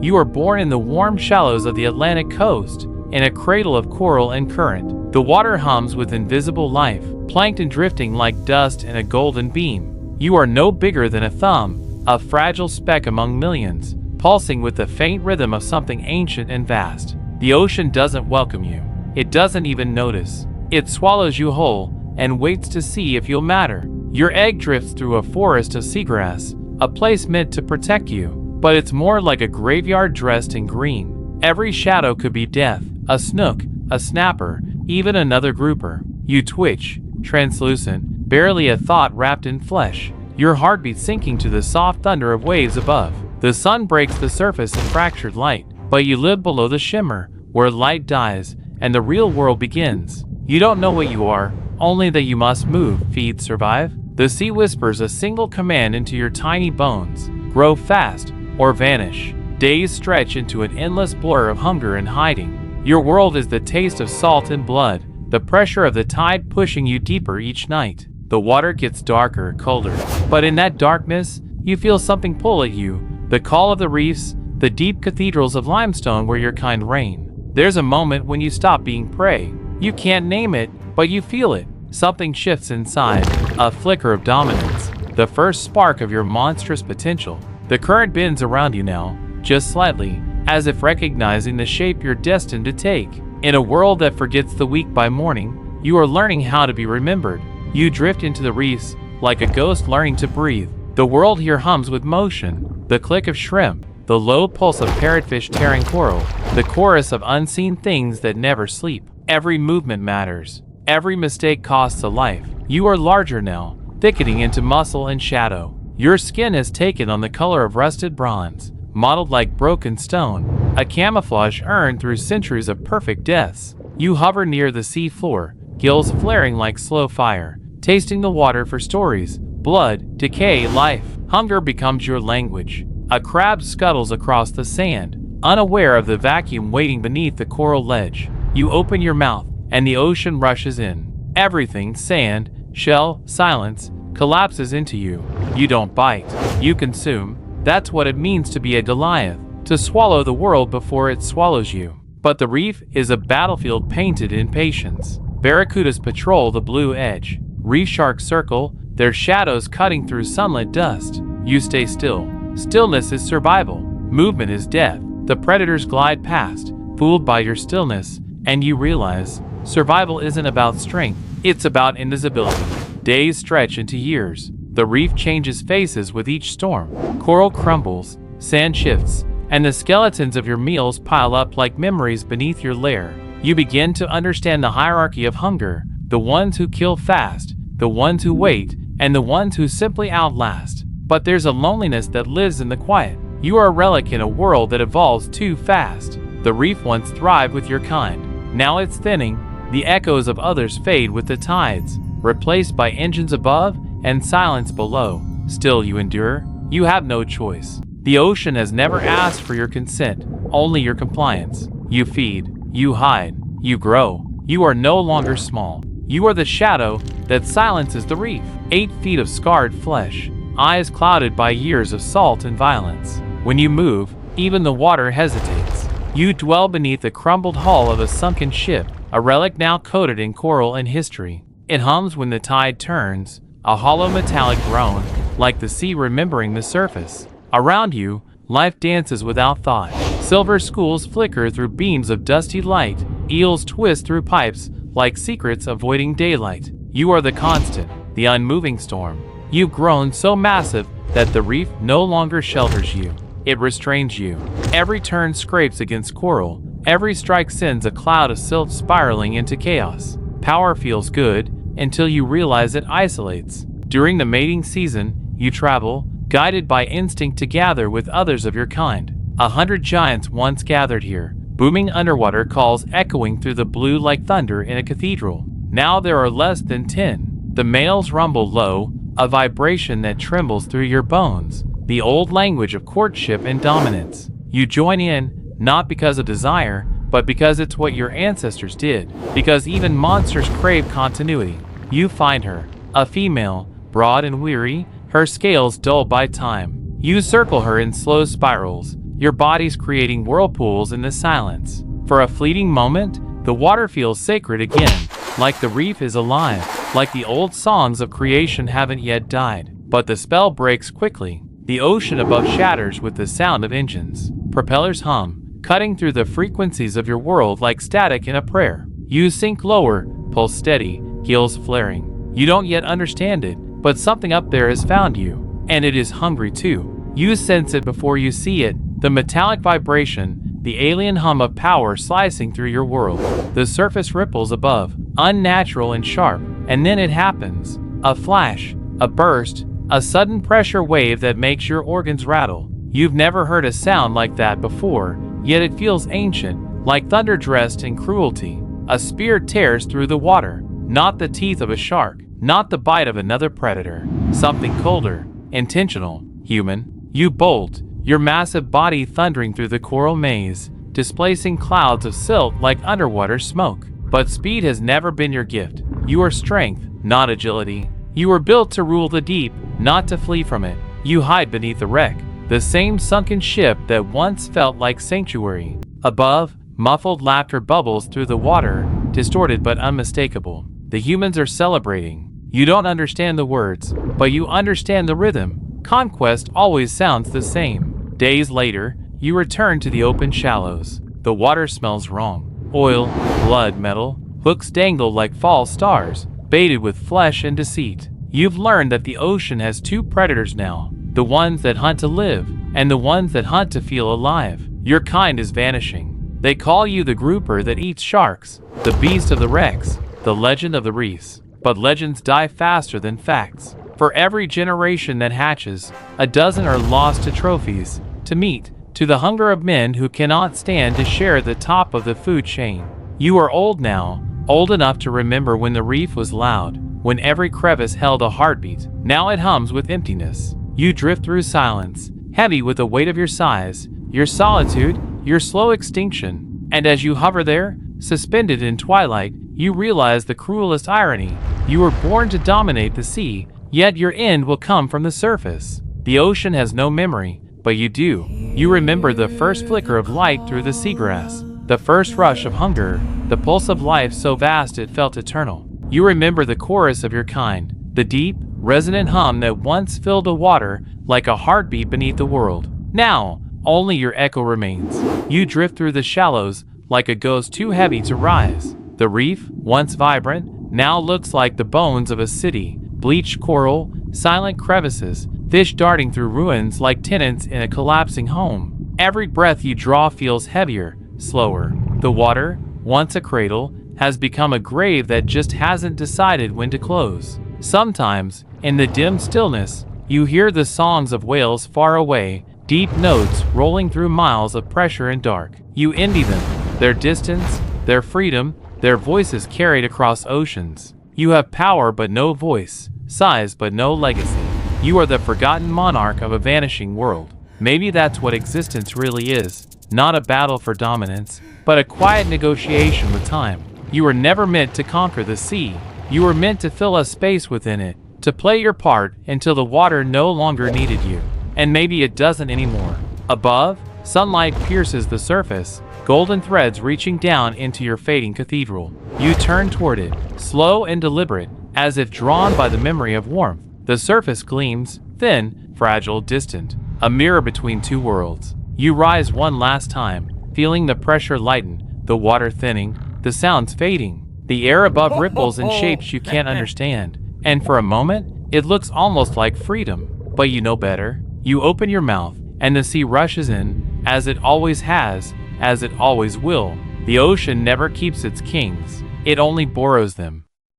You are born in the warm shallows of the Atlantic coast, in a cradle of coral and current. The water hums with invisible life, plankton drifting like dust in a golden beam. You are no bigger than a thumb, a fragile speck among millions, pulsing with the faint rhythm of something ancient and vast. The ocean doesn't welcome you. It doesn't even notice. It swallows you whole and waits to see if you'll matter. Your egg drifts through a forest of seagrass, a place meant to protect you, but it's more like a graveyard dressed in green. Every shadow could be death, a snook, a snapper, even another grouper. You twitch, translucent, barely a thought wrapped in flesh, your heartbeat sinking to the soft thunder of waves above. The sun breaks the surface in fractured light, but you live below the shimmer, where light dies and the real world begins. You don't know what you are, only that you must move, feed, survive. The sea whispers a single command into your tiny bones: grow fast or vanish. Days stretch into an endless blur of hunger and hiding. Your world is the taste of salt and blood, the pressure of the tide pushing you deeper each night. The water gets darker, colder, but in that darkness, you feel something pull at you, the call of the reefs, the deep cathedrals of limestone where your kind reign. There's a moment when you stop being prey. You can't name it, but you feel it. Something shifts inside, a flicker of dominance, the first spark of your monstrous potential. The current bends around you now, just slightly, as if recognizing the shape you're destined to take. In a world that forgets the weak by morning, you are learning how to be remembered. You drift into the reefs, like a ghost learning to breathe. The world here hums with motion, the click of shrimp, the low pulse of parrotfish tearing coral, the chorus of unseen things that never sleep. Every movement matters. Every mistake costs a life. You are larger now, thickening into muscle and shadow. Your skin has taken on the color of rusted bronze, mottled like broken stone, a camouflage earned through centuries of perfect deaths. You hover near the sea floor, gills flaring like slow fire, tasting the water for stories, blood, decay, life. Hunger becomes your language. A crab scuttles across the sand, unaware of the vacuum waiting beneath the coral ledge. You open your mouth, and the ocean rushes in. Everything, sand, shell, silence, collapses into you. You don't bite. You consume. That's what it means to be a Goliath, to swallow the world before it swallows you. But the reef is a battlefield painted in patience. Barracudas patrol the blue edge. Reef sharks circle, their shadows cutting through sunlit dust. You stay still. Stillness is survival. Movement is death. The predators glide past, fooled by your stillness, and you realize survival isn't about strength, it's about invisibility. Days stretch into years. The reef changes faces with each storm. Coral crumbles, sand shifts, and the skeletons of your meals pile up like memories beneath your lair. You begin to understand the hierarchy of hunger, the ones who kill fast, the ones who wait, and the ones who simply outlast. But there's a loneliness that lives in the quiet. You are a relic in a world that evolves too fast. The reef once thrived with your kind. Now it's thinning. The echoes of others fade with the tides, replaced by engines above and silence below. Still you endure. You have no choice. The ocean has never asked for your consent, only your compliance. You feed, you hide, you grow. You are no longer small. You are the shadow that silences the reef. 8 feet of scarred flesh, eyes clouded by years of salt and violence. When you move, even the water hesitates. You dwell beneath the crumbled hull of a sunken ship, a relic now coated in coral and history. It hums when the tide turns, a hollow metallic groan, like the sea remembering the surface. Around you, life dances without thought. Silver schools flicker through beams of dusty light, eels twist through pipes like secrets avoiding daylight. You are the constant, the unmoving storm. You've grown so massive that the reef no longer shelters you. It restrains you. Every turn scrapes against coral. Every strike sends a cloud of silt spiraling into chaos. Power feels good until you realize it isolates. During the mating season, you travel, guided by instinct to gather with others of your kind. 100 giants once gathered here, booming underwater calls echoing through the blue like thunder in a cathedral. Now there are less than 10. The males rumble low, a vibration that trembles through your bones. The old language of courtship and dominance. You join in, not because of desire, but because it's what your ancestors did. Because even monsters crave continuity. You find her, a female, broad and weary, her scales dulled by time. You circle her in slow spirals, your body's creating whirlpools in the silence. For a fleeting moment, the water feels sacred again, like the reef is alive, like the old songs of creation haven't yet died. But the spell breaks quickly. The ocean above shatters with the sound of engines. Propellers hum, cutting through the frequencies of your world like static in a prayer. You sink lower, pulse steady, gills flaring. You don't yet understand it, but something up there has found you, and it is hungry too. You sense it before you see it, the metallic vibration, the alien hum of power slicing through your world. The surface ripples above, unnatural and sharp, and then it happens. A flash, a burst, a sudden pressure wave that makes your organs rattle. You've never heard a sound like that before, yet it feels ancient, like thunder dressed in cruelty. A spear tears through the water, not the teeth of a shark, not the bite of another predator. Something colder, intentional, human. You bolt, your massive body thundering through the coral maze, displacing clouds of silt like underwater smoke. But speed has never been your gift. You are strength, not agility. You were built to rule the deep, not to flee from it. You hide beneath the wreck, the same sunken ship that once felt like sanctuary. Above, muffled laughter bubbles through the water, distorted but unmistakable. The humans are celebrating. You don't understand the words, but you understand the rhythm. Conquest always sounds the same. Days later, you return to the open shallows. The water smells wrong. Oil, blood, metal, hooks dangle like false stars, baited with flesh and deceit. You've learned that the ocean has two predators now, the ones that hunt to live, and the ones that hunt to feel alive. Your kind is vanishing. They call you the grouper that eats sharks, the beast of the wrecks, the legend of the reefs. But legends die faster than facts. For every generation that hatches, a dozen are lost to trophies, to meat, to the hunger of men who cannot stand to share the top of the food chain. You are old now, old enough to remember when the reef was loud, when every crevice held a heartbeat. Now it hums with emptiness. You drift through silence, heavy with the weight of your size, your solitude, your slow extinction. And as you hover there, suspended in twilight, you realize the cruelest irony. You were born to dominate the sea, yet your end will come from the surface. The ocean has no memory, but you do. You remember the first flicker of light through the seagrass, the first rush of hunger, the pulse of life so vast it felt eternal. You remember the chorus of your kind, the deep, resonant hum that once filled the water like a heartbeat beneath the world. Now, only your echo remains. You drift through the shallows like a ghost too heavy to rise. The reef, once vibrant, now looks like the bones of a city, bleached coral, silent crevices, fish darting through ruins like tenants in a collapsing home. Every breath you draw feels heavier, slower. The water, once a cradle, has become a grave that just hasn't decided when to close. Sometimes, in the dim stillness, you hear the songs of whales far away, deep notes rolling through miles of pressure and dark. You envy them, their distance, their freedom, their voices carried across oceans. You have power but no voice, size but no legacy. You are the forgotten monarch of a vanishing world. Maybe that's what existence really is, not a battle for dominance, but a quiet negotiation with time. You were never meant to conquer the sea. You were meant to fill a space within it, to play your part until the water no longer needed you. And maybe it doesn't anymore. Above, sunlight pierces the surface, golden threads reaching down into your fading cathedral. You turn toward it, slow and deliberate, as if drawn by the memory of warmth. The surface gleams, thin, fragile, distant, a mirror between two worlds. You rise one last time, feeling the pressure lighten, the water thinning, the sounds fading. The air above ripples in shapes you can't understand, and for a moment, it looks almost like freedom. But you know better. You open your mouth, and the sea rushes in, as it always has, as it always will. The ocean never keeps its kings, it only borrows them.